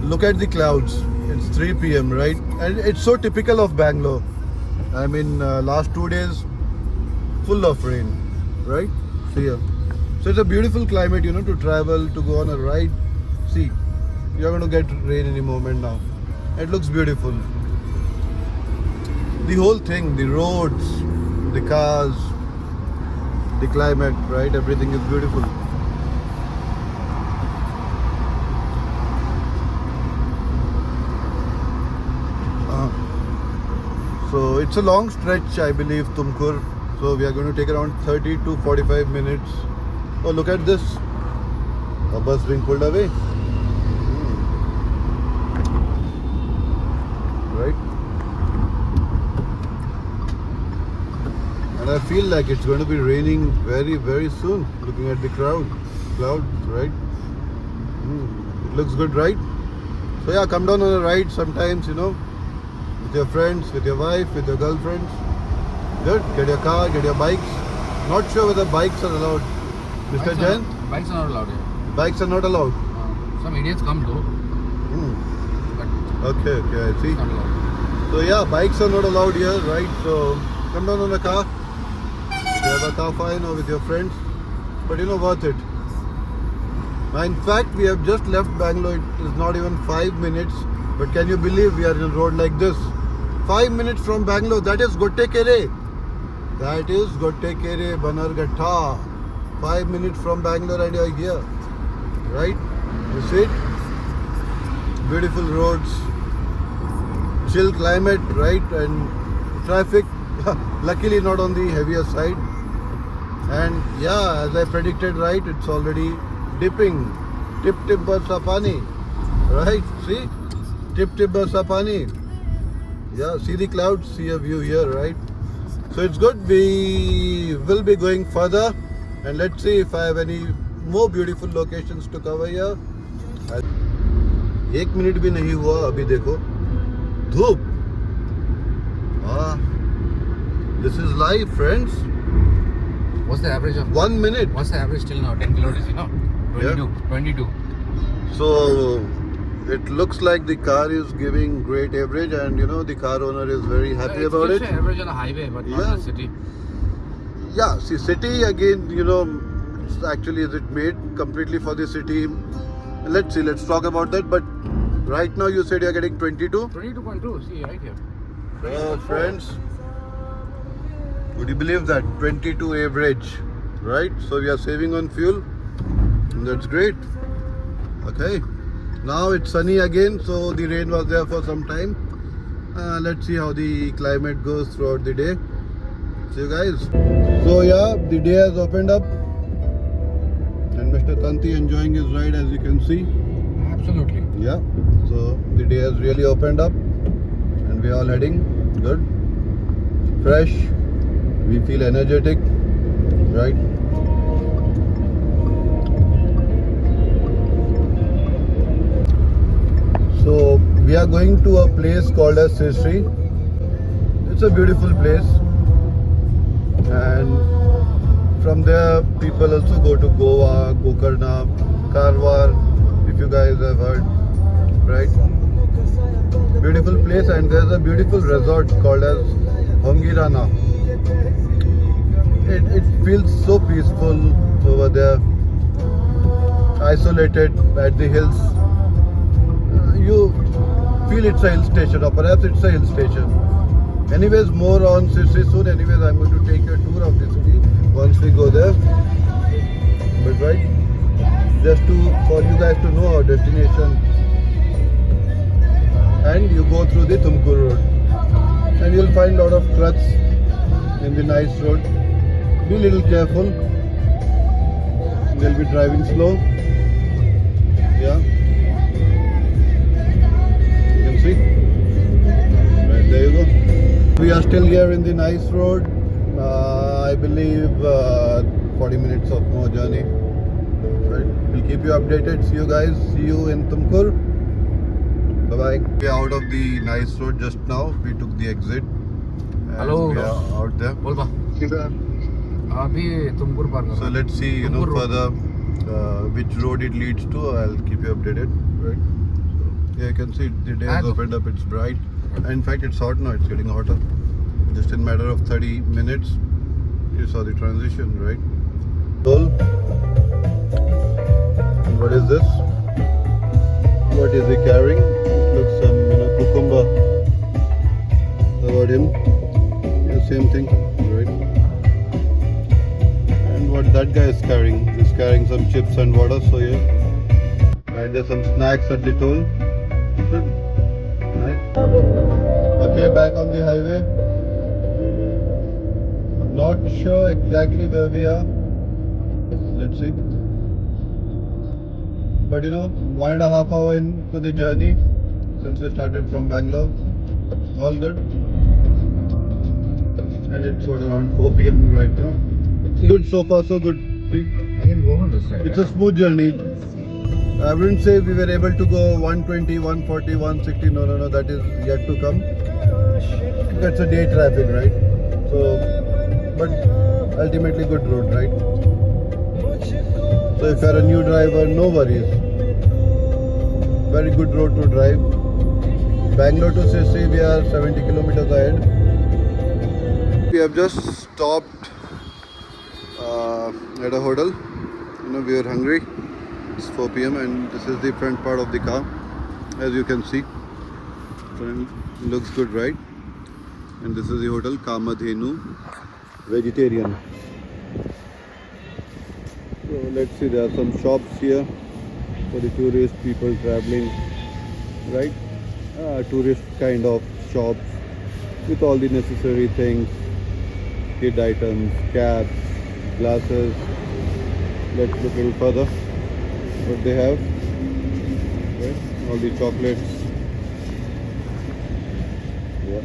Look at the clouds. It's 3 p.m. right, and it's so typical of Bangalore. I mean, last 2 days full of rain, right? See here. So it's a beautiful climate, to travel, to go on a ride. See, you're going to get rain any moment now. It looks beautiful. The whole thing, the roads, the cars, the climate, right? Everything is beautiful. So it's a long stretch, I believe, Tumkur. So we are going to take around 30 to 45 minutes. Oh, look at this. A bus being pulled away. Right? And I feel like it's going to be raining very, very soon. Looking at the clouds, right? It looks good, right? So yeah, come down on a ride sometimes, with your friends, with your wife, with your girlfriends. Good. Get your car, get your bikes. Not sure whether bikes are allowed. Mr. Jain? Bikes are not allowed here. Bikes are not allowed. Some idiots come though. But Okay, I see. it's not allowed. So yeah, bikes are not allowed here, right? So come down on a car. If you have a car, fine, or with your friends. But worth it. In fact, we have just left Bangalore. It is not even 5 minutes. But can you believe we are in a road like this? 5 minutes from Bangalore. That is Gottekere. That is Gottekere, Banarghatta. 5 minutes from Bangalore and you are here. Right? You see it? Beautiful roads. Chill climate, right? And traffic, luckily not on the heavier side. And yeah, as I predicted, right, it's already dipping. Tip tip barsa pani. Right? See? Tip tip barsa pani. Yeah, see the clouds, see a view here, right? So it's good. We will be going further. And let's see if I have any more beautiful locations to cover here. 1 minute भी नहीं हुआ अभी देखो धूप this is life, friends. What's the average of 1 minute. What's the average till now? 10 kilometers, 22. So it looks like the car is giving great average, and the car owner is very happy about it. It's average on the highway, but not in the city. Yeah, see, city again, actually is it made completely for the city? Let's see, let's talk about that. But right now you said you're getting 22? 22.2, see right here. Friends, would you believe that? 22 average, right? So we are saving on fuel. That's great. Okay. Now it's sunny again, so the rain was there for some time. Let's see how the climate goes throughout the day. See you guys. So yeah, the day has opened up. And Mr. Tanti enjoying his ride, as you can see. Absolutely. Yeah. So the day has really opened up. And we are all heading. Good. Fresh. We feel energetic. Right. So we are going to a place called as Sisri. It's a beautiful place, and from there people also go to Goa, Gokarna, Karwar, if you guys have heard, right? Beautiful place, and there's a beautiful resort called as Hongirana. It feels so peaceful over there, isolated at the hills. You feel it's a hill station, or perhaps it's a hill station. Anyways, more on Sisri soon. Anyways, I'm going to take you a tour of the city once we go there. But right, just for you guys to know our destination. And you go through the Tumkur road. And you'll find a lot of trucks in the nice road. Be a little careful. They'll be driving slow. Yeah. See? Right, there you go. We are still here in the nice road. I believe 40 minutes of more journey. Right. We'll keep you updated. See you guys. See you in Tumkur. Bye bye. We are out of the nice road just now. We took the exit. Hello. We are out there. बोल अभी तुमपुर पार So let's see, further which road it leads to. I'll keep you updated. Right. So, Yeah, you can see the day Ah, has no. opened up. It's bright. And in fact, it's hot now. It's getting hotter. Just in matter of 30 minutes, you saw the transition, right? Cool. And what is this? What is he carrying? It looks some, cucumber. About him. Yeah, same thing, right? And what that guy is carrying? He's carrying some chips and water. So yeah. Right, there's some snacks at the toll. Good. Nice. Okay, back on the highway. Not sure exactly where we are. Let's see. But 1.5 hour into the journey since we started from Bangalore. All good. And it's around 4 p.m. right now. Good so far, so good. See? I can go on this side. It's a smooth journey. I wouldn't say we were able to go 120, 140, 160. No. That is yet to come. That's a day traffic, right? So, but ultimately good road, right? So if you're a new driver, no worries. Very good road to drive. Bangalore to Sissi, we are 70 kilometers ahead. We have just stopped at a hotel. We are hungry. It's 4 p.m. and this is the front part of the car. As you can see, front looks good, right? And this is the hotel, Kamadhenu Vegetarian. So let's see, there are some shops here for the tourist people traveling, right? Tourist kind of shops with all the necessary things, kid items, caps, glasses. Let's look a little further what they have, right? All the chocolates. Yeah.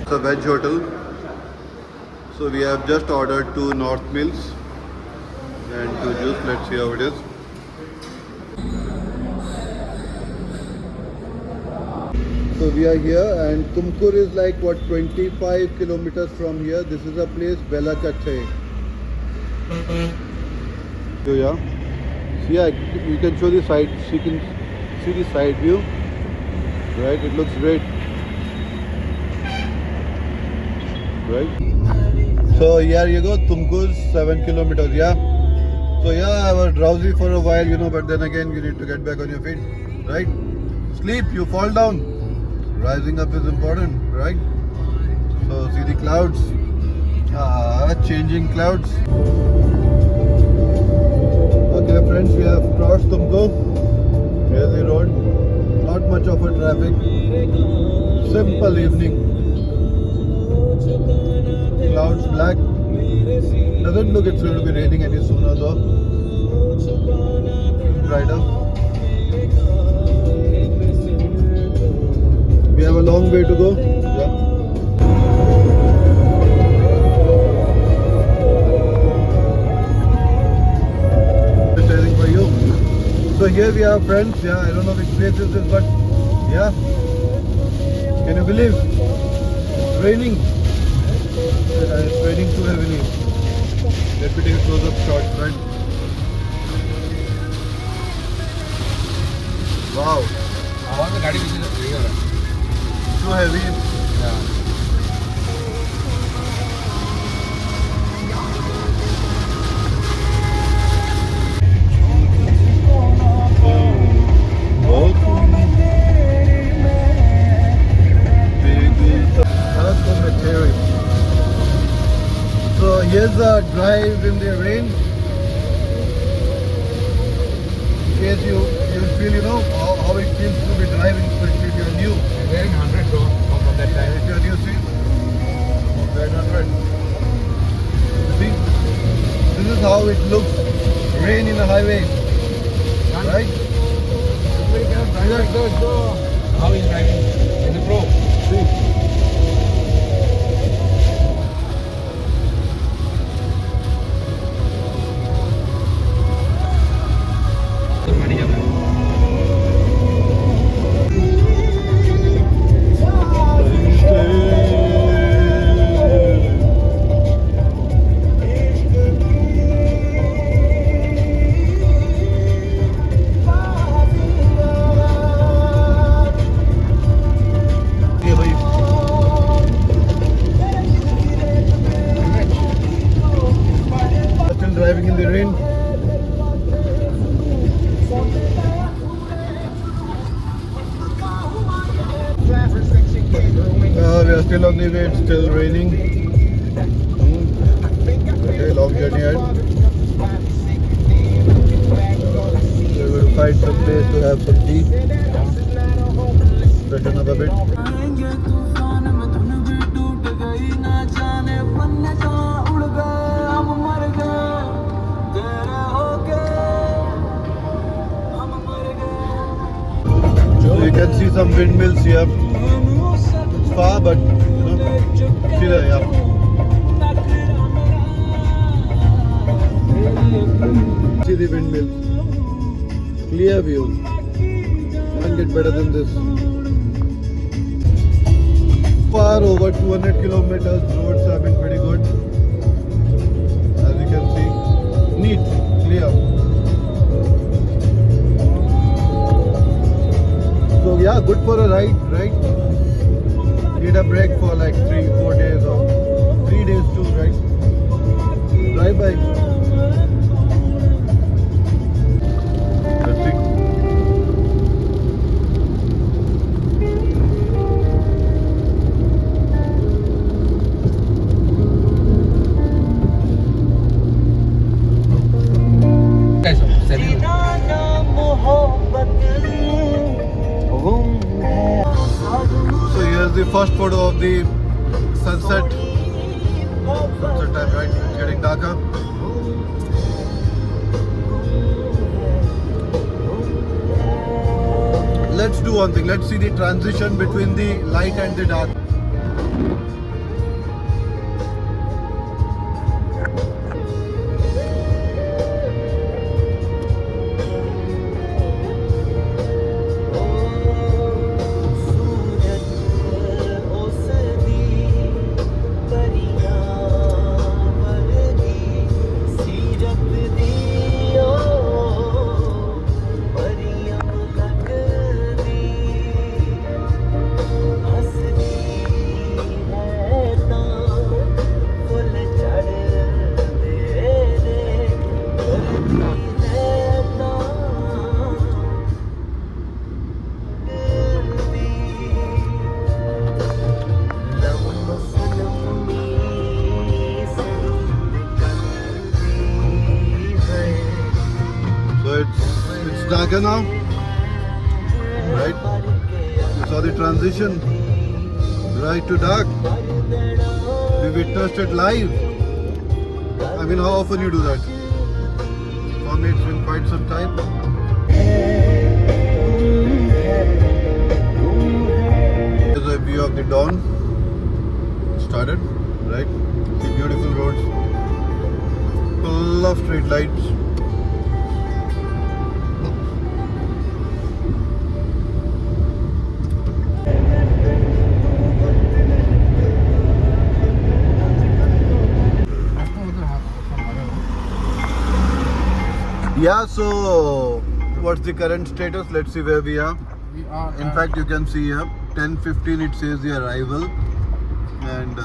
It's a veg hotel. So we have just ordered 2 North Meals and 2 juice. Let's see how it is. So we are here and Tumkur is like 25 kilometers from here. This is a place, Belakathe. So yeah, you can show the side. You can see the side view, right? It looks great, right? So here you go, Tumkur, 7 kilometers. Yeah. So yeah, I was drowsy for a while, but then again you need to get back on your feet, right? Sleep, you fall down. Rising up is important, right? So see the clouds, changing clouds. Okay friends, we have crossed Tumkur. Here's the road. Not much of a traffic. Simple evening. Clouds black. Doesn't look it's going to be raining any sooner though. Brighter. We have a long way to go. Yeah. Preparing for you. So here we are, friends. Yeah, I don't know which place is this, but yeah. Can you believe? It's raining. It's raining too heavily. Let me take a close-up shot, right? Wow. आवाज गाड़ी पीछे से यही हो रहा है. Too heavy. Yeah. So here's a drive in the rain. In case you feel how it feels to be driving, especially if you're new. I'm wearing 100 though from that time. If you're new, see, 100. See, this is how it looks. Rain in a highway, right? Everybody cannot drive like this though. How he's driving in the pro. See. Anyway, it's still raining. Okay, long journey ahead. We're going to find some place to have some tea. Freshen up a bit. आएंगे तूफान में धुन भी टूट गई ना जाने पन्ने कहाँ उड़ गए हम मर गए तेरे होके हम मर गए So you can see some windmills here. It's far, but you know, still there, yeah. See the windmill. Clear view. Can't get better than this. Far over 200 kilometers. Roads have been pretty good. As you can see, neat, clear. So yeah, good for a ride, right? Need a break for like 3-4 days or 3 days too, right? Drive by. Let's see. Guys, seven. So here's the first photo of the sunset. Sunset time, right? It's getting darker. Let's do one thing. Let's see the transition between the light and the dark. It's darker now, right? You saw the transition, right to dark. We witnessed it live. I mean, how often you do that? For me, it's been quite some time. Here's a view of the dawn. Started, right? See beautiful roads, full of street lights. Yeah, so what's the current status? Let's see where we are. We are. In fact, you can see here 10:15 it says the arrival, and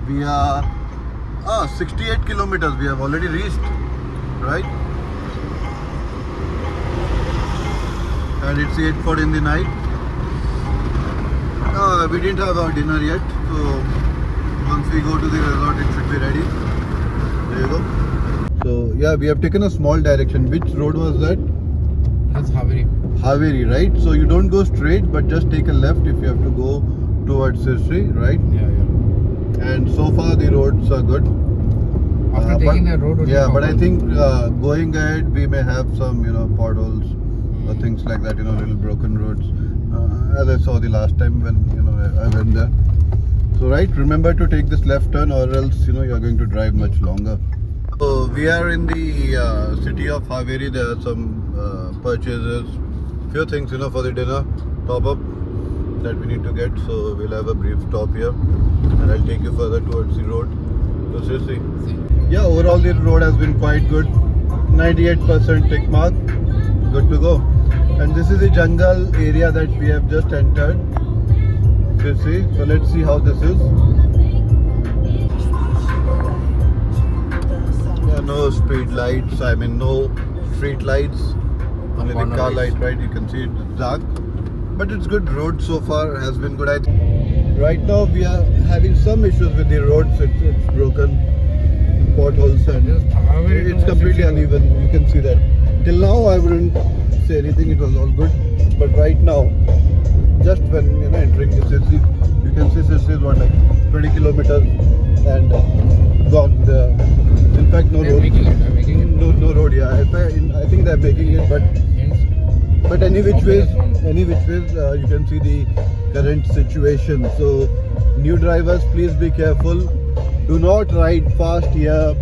we are 68 kilometers. We have already reached, right? And it's 8:40 in the night. We didn't have our dinner yet, so once we go to the resort, it should be ready. There you go. So yeah, we have taken a small direction. Which road was that? That's Haveri. Haveri, right? So you don't go straight, but just take a left if you have to go towards Sirsi, right? Yeah. And so far the roads are good. After taking the road, yeah, but I think going ahead we may have some, potholes or things like that, little broken roads. As I saw the last time when I went there. So right, remember to take this left turn, or else you are going to drive much longer. So we are in the city of Haveri. There are some purchases, few things for the dinner top up that we need to get. So we'll have a brief stop here, and I'll take you further towards the road. So seriously, yeah, overall the road has been quite good. 98% tick mark, good to go. And this is the jungle area that we have just entered. Seriously, so let's see how this is. No street lights, no street lights, only the car light, right? You can see it's dark, but it's good. Road so far has been good. Right now we are having some issues with the roads. It's broken, potholes, and it's completely uneven. You can see that. Till now I wouldn't say anything. It was all good, but right now, just when entering the city, you can see this is what, like 20 kilometers and gone. In fact, no road. No road. Yeah, I think they're making it, but any which ways, you can see the current situation. So, new drivers, please be careful. Do not ride fast here.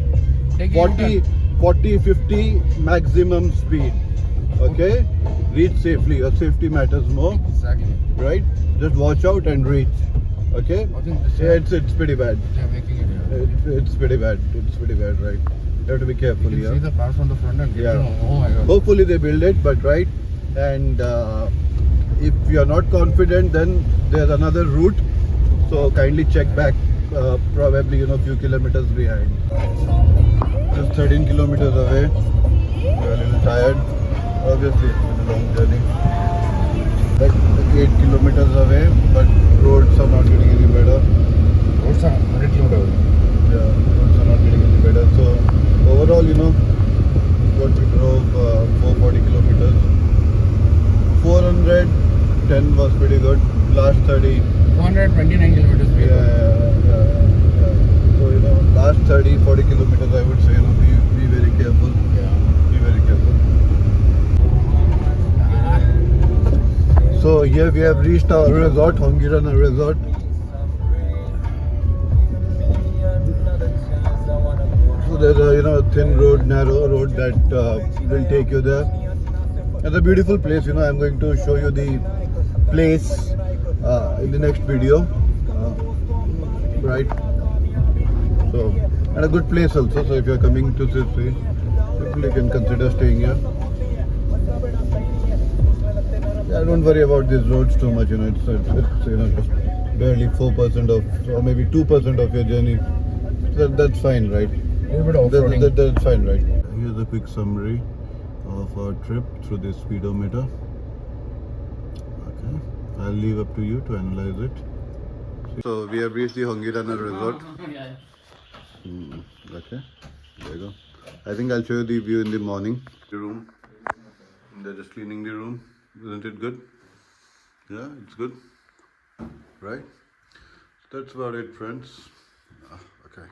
40, 50 maximum speed. Okay, reach safely. Your safety matters more. Exactly. Right? Just watch out and reach. Okay? Yeah, it's pretty bad. They're making it here. It's pretty bad. It's pretty bad, right? You have to be careful You here. can see the cars from the front and Yeah. Oh my god. Hopefully they build it, but right. And if you are not confident, then there's another route. So kindly check back. Probably few kilometers behind. Just 13 kilometers away. We're a little tired. Obviously, it's been a long journey. Like 8 kilometers away, but roads are not getting any better. Roads are 100 kilometers away. Yeah, roads are not getting any better. So overall, what we drove 440 kilometers. 410 was pretty good. Last 30. 229 kilometers. So last 30-40 kilometers, I would say be very careful. Yeah. Be very careful. So here we have reached our resort, Hongirana Resort. So there's a thin road, narrow road that will take you there. It's a beautiful place. I'm going to show you the place in the next video. Right. So, and a good place also. So if you're coming to Sicily, you can consider staying here. Yeah, don't worry about these roads too much. It's just barely 4% of, or maybe 2% of your journey. That's fine, right? A little bit of off-roading. That's fine, right? Here's a quick summary of our trip through this speedometer. Okay, I'll leave up to you to analyze it. So we have reached the Hongirana Resort. Okay, there you go. I think I'll show you the view in the morning. The room. They're just cleaning the room. Isn't it good? Yeah, it's good. Right? That's about it, friends. Okay.